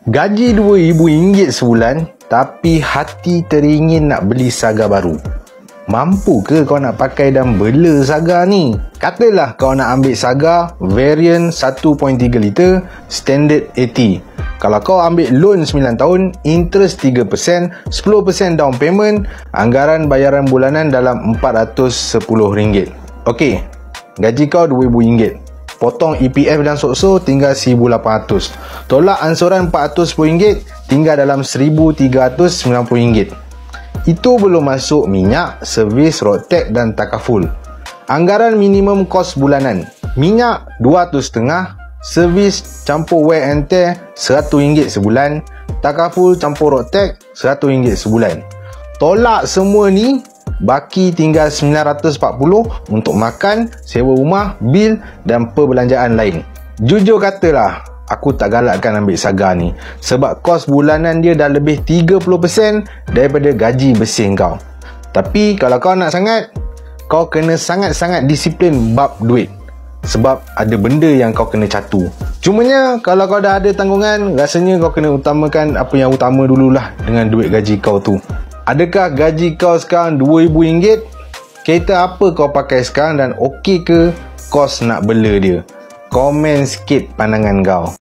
Gaji RM2,000 sebulan, tapi hati teringin nak beli Saga baru. Mampu ke kau nak pakai dan bela Saga ni? Katalah kau nak ambil Saga variant 1.3 liter standard 80. Kalau kau ambil loan 9 tahun, interest 3%, 10% down payment, anggaran bayaran bulanan dalam RM410. Okey, gaji kau RM2,000. Potong EPF dan SOCSO tinggal RM1,800. Tolak ansuran RM410, tinggal dalam RM1,390. Itu belum masuk minyak, servis, road tax dan takaful. Anggaran minimum kos bulanan. Minyak RM200.5, servis campur wear and tear RM100 sebulan, takaful campur road tax RM100 sebulan. Tolak semua ni, baki tinggal RM940 untuk makan, sewa rumah, bil dan perbelanjaan lain. Jujur katalah, aku tak galakkan ambil Saga ni sebab kos bulanan dia dah lebih 30% daripada gaji bersih kau. Tapi kalau kau nak sangat, kau kena sangat-sangat disiplin bab duit, sebab ada benda yang kau kena catu. Cumanya kalau kau dah ada tanggungan, rasanya kau kena utamakan apa yang utama dululah dengan duit gaji kau tu. Adakah gaji kau sekarang RM2,000? Kereta apa kau pakai sekarang dan okey ke kos nak bela dia? Komen sikit pandangan kau.